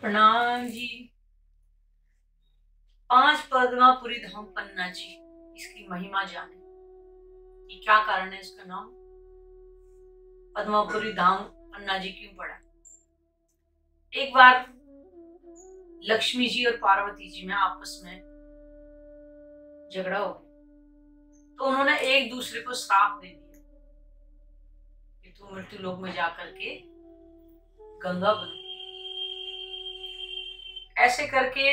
प्रणाम जी। 5 पद्मापुरी धाम पन्ना जी, इसकी महिमा जाने कि क्या कारण है इसका नाम पद्मापुरी धाम पन्ना जी क्यों पड़ा। एक बार लक्ष्मी जी और पार्वती जी में आपस में झगड़ा हो गया, तो उन्होंने एक दूसरे को श्राप दे दिया कि तू मृत्यु लोक में जाकर के गंगा बन। ऐसे करके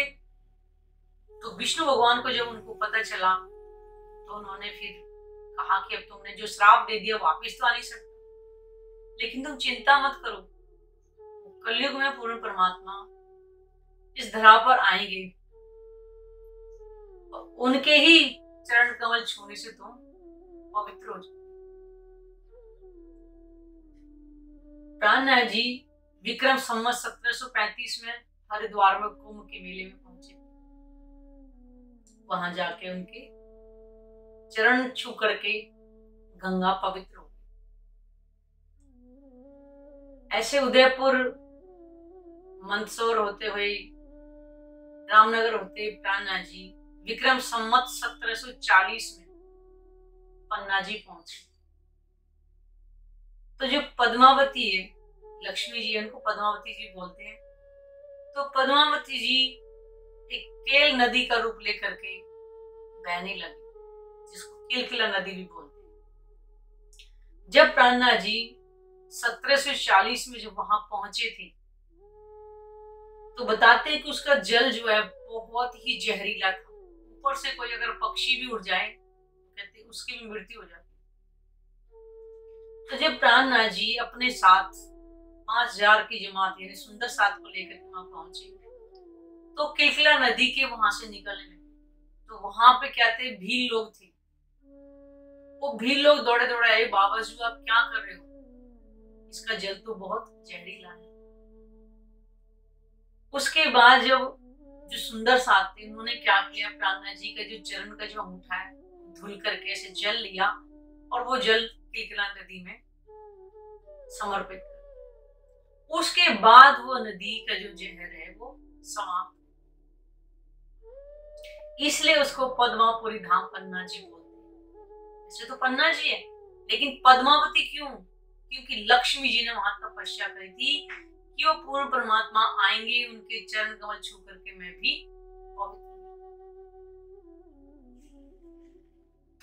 तो विष्णु भगवान को जब उनको पता चला तो उन्होंने फिर कहा कि अब तुमने जो श्राप दे दिया वापिस तो आ नहीं सकता, लेकिन तुम चिंता मत करो, कलयुग में पूर्ण परमात्मा इस धरा पर आएंगे, उनके ही चरण कमल छूने से तुम पवित्र हो जाओ। प्राणनाथ जी विक्रम संवत 1735 में हरिद्वार में कुंभ के मेले में पहुंचे। वहां जाके उनके चरण छू करके गंगा पवित्र हो गई। ऐसे उदयपुर मंदसौर होते हुए रामनगर होते प्राणनाथ जी विक्रम संवत 1740 में पन्ना जी पहुंचे। तो जो पद्मावती है, लक्ष्मी जी उनको पद्मावती जी बोलते हैं, तो पद्मावती जी एक केल नदी का रूप लेकर के बहने लगी, जिसको किलकिला नदी भी बोलते हैं। जब प्राणनाथ जी 1740 में जब वहां पहुंचे थे, तो बताते हैं कि उसका जल जो है बहुत ही जहरीला था। ऊपर से कोई अगर पक्षी भी उड़ जाए तो कहते उसकी भी मृत्यु हो जाती। तो जब प्राणनाथ जी अपने साथ 5000 की जमात यानी सुंदर साथ को लेकर वहां पहुंचे, तो किलकिला नदी के वहां से निकलने लगे। तो वहां पे क्या थे, भील लोग थे। वो भील लोग दौड़े दौड़े आए, बाबा जी आप क्या कर रहे हो, इसका जल तो बहुत जहरीला है। उसके बाद जब जो सुंदर साथ थे उन्होंने क्या किया, प्राणनाथ जी का जो चरण का जो अंगूठा है धुल करके ऐसे जल लिया और वो जल किलकिला नदी में समर्पित कर। उसके बाद वो नदी का जो जहर है वो समाप्त, इसलिए उसको पद्मापुरी धाम पन्ना जी बोलते हैं। ऐसे तो पन्ना जी है, लेकिन पद्मावती क्यों? क्योंकि लक्ष्मी जी ने वहां तपस्या करी थी कि वो पूर्ण परमात्मा आएंगे, उनके चरण कमल छू करके मैं भी पवित्र।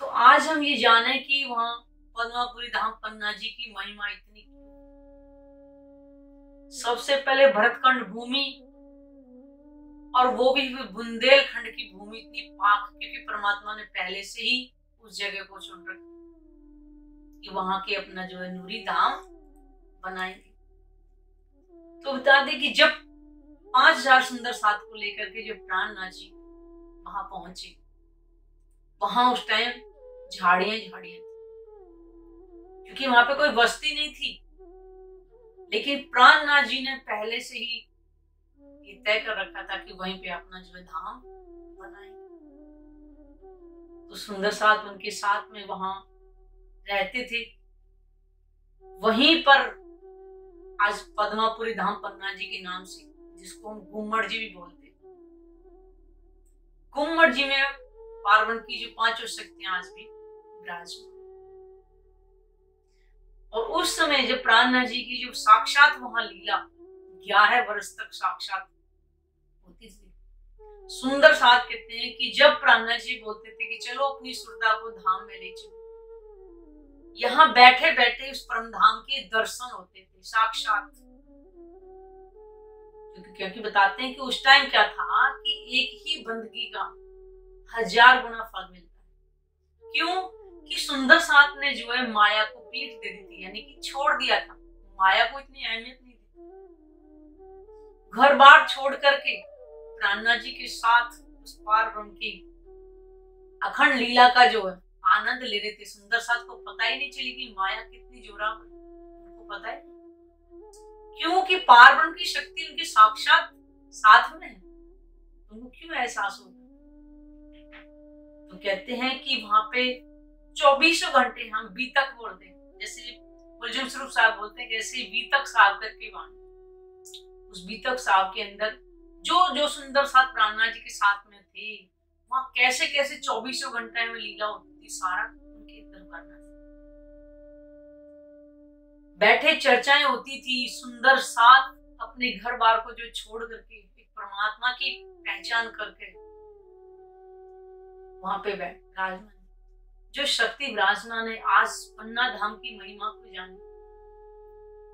तो आज हम ये जाने कि वहां पद्मापुरी धाम पन्ना जी की महिमा इतनी क्यों। सबसे पहले भरतखंड भूमि, और वो भी बुंदेलखंड की भूमि इतनी पाक, क्योंकि परमात्मा ने पहले से ही उस जगह को चुन रखा कि वहां के अपना जो है नूरी धाम बनाएंगे। तो बता दें कि जब 5000 सुंदर साथ को लेकर के जो प्राणनाथ जी वहां पहुंचे, वहां उस टाइम झाड़ियां झाड़ियां थी, क्योंकि वहां पे कोई बस्ती नहीं थी। लेकिन प्राणनाथ जी ने पहले से ही ये तय कर रखा था कि वहीं पे अपना जो है धाम बनाएंगे। तो सुंदर साथ उनके साथ में वहां रहते थे। वहीं पर आज पद्मापुरी धाम पन्ना जी के नाम से, जिसको हम गुम्मट जी भी बोलते हैं, गुम्मट जी में पार्वन की जो 5 शक्तियां आज भी विराजमान। और उस समय जब प्राणनाथ जी की जो साक्षात वहां लीला 11 वर्ष तक साक्षात होती थी। सुंदर साथ कहते हैं कि जब प्राणनाथ जी बोलते थे कि चलो अपनी सुरता को धाम में ले चलो, यहाँ बैठे बैठे उस परम धाम के दर्शन होते थे साक्षात। क्योंकि बताते हैं कि उस टाइम क्या था कि एक ही बंदगी का 1000 गुना फल मिलता है। क्यों? कि सुंदर साथ ने जो है माया को पीठ दे दी थी, यानी कि छोड़ दिया था। माया को इतनी अहमियत नहीं थी। घर बार छोड़ करके प्राणनाथ जी के साथ उस पार ब्रह्म की अखंड लीला का जो है आनंद ले रहे थे। सुंदर साथ को पता ही नहीं चली कि माया कितनी जोरावर, उनको पता है क्योंकि पार ब्रह्म की शक्ति उनके साक्षात साथ में है, उनको क्यों एहसास होगा। तो कहते हैं कि वहां पे 24 घंटे हम बीतक बोलते हैं, जैसे कुलजुम स्वरूप साहब बोलते हैं, कैसे बीतक साहब करके वहां उस बीतक साहब के अंदर जो जो सुंदर साथ प्राणनाथ जी के साथ में थे, वहां कैसे कैसे 24 घंटे में लीला होती थी, सारा उनके अंदर करना। बैठे चर्चाएं होती थी, सुंदर साथ अपने घर बार को जो छोड़ करके एक परमात्मा की पहचान करके वहां पे विराजमान, जो शक्ति विराजमान है। आज पन्ना धाम की महिमा को जाने,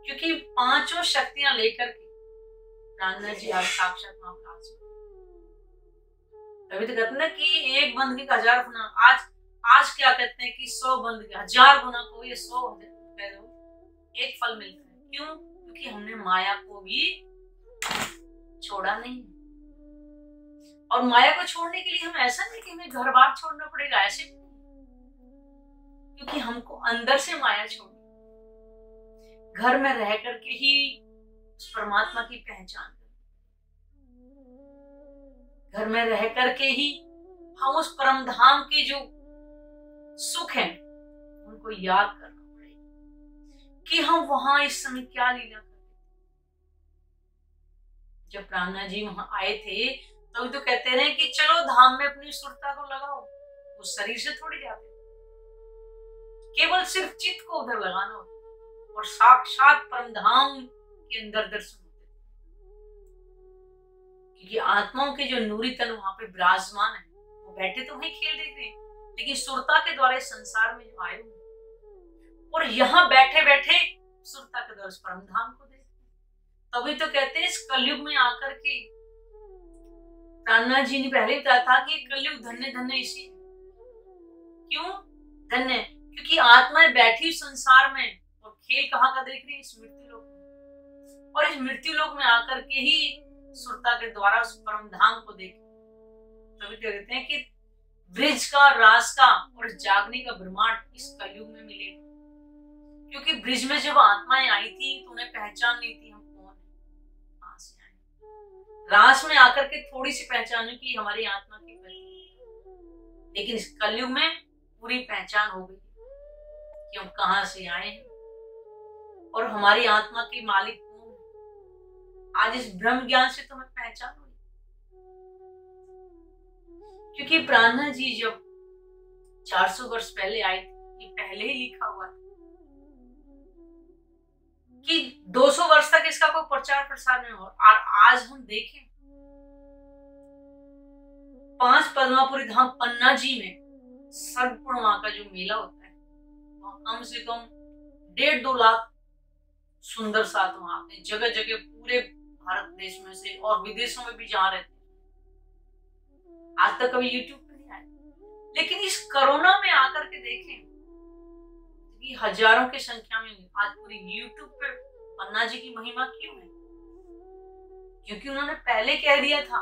क्योंकि पांचों शक्तियां लेकर के प्राणनाथ जी आज साक्षात वहां विराजमान। तभी तो कहते हैं ना कि एक बंद के 1000 गुना। आज क्या कहते हैं कि 100 बंद के 1000 गुना को ये 100 एक फल मिलता है। क्यों? क्योंकि हमने माया को भी छोड़ा नहीं। और माया को छोड़ने के लिए हम ऐसा नहीं कि हमें घर बार छोड़ना पड़ेगा, ऐसे नहीं, क्योंकि हमको अंदर से माया छोड़नी, घर में रह करके ही उस परमात्मा की पहचान, घर में रह करके ही हम उस परम धाम के जो सुख हैं उनको याद करना पड़ेगा कि हम वहां इस समय क्या लीला कर। जब प्राणनाथ जी वहां आए थे तभी तो कहते रहे कि चलो धाम में अपनी सुरता को लगाओ। वो शरीर से थोड़ी जाते, केवल सिर्फ चित्त को उधर लगाना होता और साक्षात परम धाम के अंदर दर्शन होते, क्योंकि आत्माओं के जो नूरी तन वहां पे विराजमान है, वो बैठे तो वहीं खेल देते हैं, लेकिन सुरता के द्वारा संसार में जो आए हुए और यहाँ बैठे बैठे सुरता के द्वारा परम धाम को देखते। तभी तो कहते हैं इस कलयुग में आकर के प्राणनाथ जी ने पहले बताया था कि कलयुग धन्य धन्य इसी। क्यों धन्य? क्योंकि आत्माएं बैठी संसार में और खेल कहाँ का देख रही है? इस मृत्यु लोक में। और इस मृत्यु लोक में आकर के ही सुरता के द्वारा उस परम धाम को देख। तभी तो कहते हैं कि ब्रिज का, रास का और जागने का ब्रह्मांड इस कलयुग में मिलेगा। क्योंकि ब्रिज में जब आत्माएं आई थी तो उन्हें पहचान नहीं थी हम कौन है, कहां से आए। रास में आकर के थोड़ी सी पहचान की हमारी आत्मा की पहचान, लेकिन इस कलयुग में पूरी पहचान हो गई कि हम कहां से आए हैं और हमारी आत्मा के मालिक कौन है। आज इस ब्रह्म ज्ञान से तुम्हें पहचान हुई, क्योंकि प्राणनाथ जी जब 400 वर्ष पहले आए थे, ये पहले ही लिखा हुआ था कि 200 वर्ष तक इसका कोई प्रचार प्रसार नहीं हो। और आज हम देखें 5 पद्मापुरी धाम पन्ना जी में सर्वपूर्ण वहां का जो मेला होता है, वहां कम से कम 1.5-2 लाख सुंदर साथ वहां आते हैं, जगह जगह पूरे भारत देश में से और विदेशों में भी जहाँ रहते हैं। आज तक कभी यूट्यूब पे नहीं आए, लेकिन इस कोरोना में आकर के देखें कि हजारों की संख्या में आज पूरी यूट्यूब पे पन्ना जी की महिमा क्यों है? क्योंकि उन्होंने पहले कह दिया था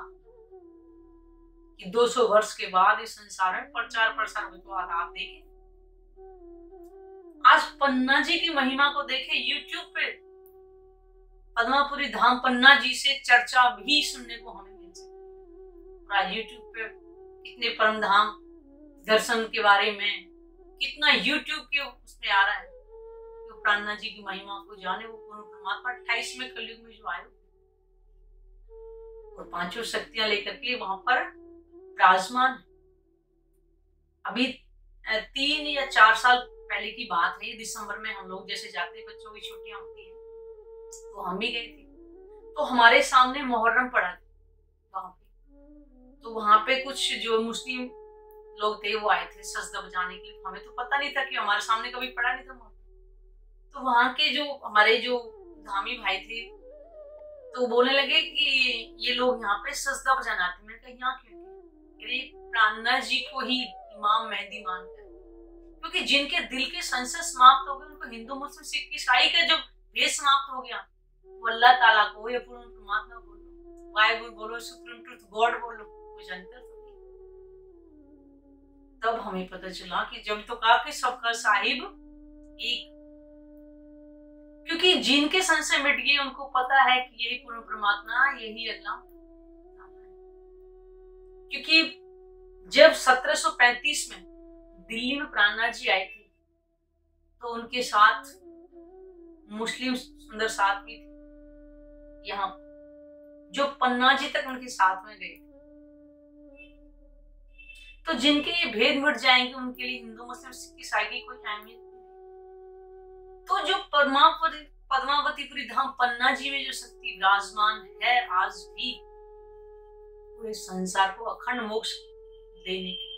कि 200 वर्ष के बाद इस संसार में प्रचार प्रसार होगा। आप देखें आज पन्ना जी की महिमा को देखें, यूट्यूब पे पद्मापुरी धाम पन्ना जी से चर्चा भी सुनने को हमें मिल सकती है। यूट्यूब पे कितने परम धाम दर्शन के बारे में कितना यूट्यूब के उसमें आ रहा है, तो प्राणनाथ जी की महिमा को जाने। वो पूर्ण परमात्मा 28वें कलयुग में जो आए और 5 शक्तियां लेकर के वहां पर विराजमान। अभी 3 या 4 साल पहले की बात है, दिसंबर में हम लोग जैसे जाते हैं, बच्चों की छुट्टियां होती हैं, तो हम भी गए थे। तो हमारे सामने मुहर्रम पड़ा था वहां पे, तो वहां पे कुछ जो मुस्लिम लोग थे वो आए थे सजदा बजाने के लिए। हमें तो पता नहीं था कि हमारे सामने कभी पड़ा नहीं था। तो वहां के जो हमारे जो धामी भाई थे तो बोलने लगे कि ये लोग यहाँ पे सजदा बजाने आते हैं। मैंने कहा यहाँ क्यों? प्राणनाथ जी को ही इमाम मेहदी मानते हैं, क्योंकि जिनके दिल के संशय समाप्त हो गए, उनको हिंदू मुस्लिम सिख ईसाई का जो भेद समाप्त हो गया, वो अल्लाह ताला को या पूर्ण परमात्मा बोलो, बाइबल बोलो, सुप्रीम ट्रुथ गॉड बोलो, कुछ अंतर तो नहीं। तब हमें पता चला कि जब तो कहा कि सबका साहिब एक, क्योंकि जिनके संशय मिट गए उनको पता है कि यही पूर्ण परमात्मा, यही अल्लाह। क्योंकि जब 1735 में दिल्ली में प्राणनाथ जी आए थे तो उनके साथ मुस्लिम सुंदर साथ भी थे। यहाँ जो पन्ना जी तक उनके साथ में गए। तो जिनके ये भेद मिट जाएंगे उनके लिए हिंदू मुस्लिम सिख ईसाई की कोई अहमियत नहीं। तो जो पद्मावतीपुरी धाम पन्ना जी में जो शक्ति विराजमान है आज भी पूरे संसार को अखंड मोक्ष देने की,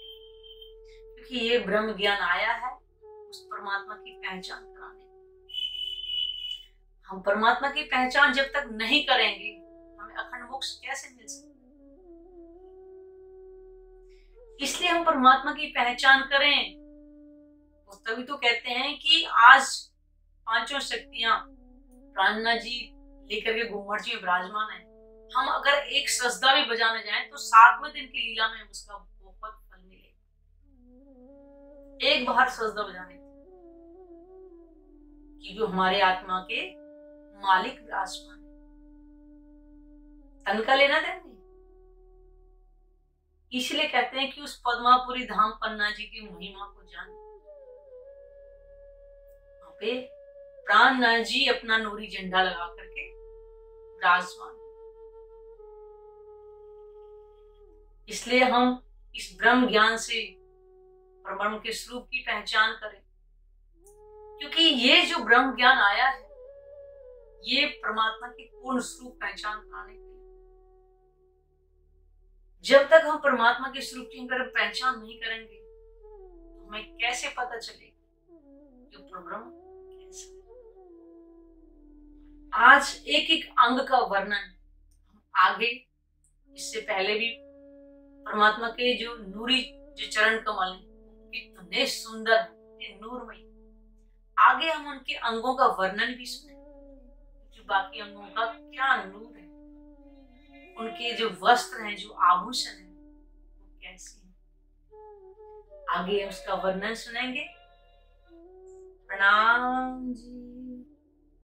क्योंकि ये ब्रह्म ज्ञान आया है उस परमात्मा की पहचान कराने। हम परमात्मा की पहचान जब तक नहीं करेंगे हमें अखंड मोक्ष कैसे मिल सकता। इसलिए हम परमात्मा की पहचान करें। वो तभी तो कहते हैं कि आज पांचों शक्तियां प्राणनाथ जी लेकर के घूमर जी में विराजमान है। हम अगर एक सजदा भी बजाने जाएं तो 7वें दिन की लीला में उसका बहुत फल मिलेगा। एक बार सजदा बजाने कि जो हमारे आत्मा के मालिक विराजमान है, तन का लेना देना नहीं। इसलिए कहते हैं कि उस पद्मापुरी धाम पन्ना जी की महिमा को जाने। वहां पे प्राणनाथ जी अपना नूरी झंडा लगा करके विराजमान। इसलिए हम इस ब्रह्म ज्ञान से परब्रह्म के स्वरूप की पहचान करें, क्योंकि ये जो ब्रह्म ज्ञान आया है ये परमात्मा की पूर्ण स्वरूप पहचान कराने के लिए। जब तक हम परमात्मा के स्वरूप की अगर पहचान नहीं करेंगे तो हमें कैसे पता चलेगा जो परब्रह्म कैसा है। आज एक एक अंग का वर्णन हम आगे, इससे पहले भी परमात्मा के जो नूरी जो चरण कमल है कितने सुंदर है, नूरमय। आगे हम उनके अंगों का वर्णन भी सुने, जो बाकी अंगों का क्या नूर है, उनके जो वस्त्र हैं, जो आभूषण हैं, वो कैसे हैं। आगे हम उसका वर्णन सुनेंगे। प्रणाम जी।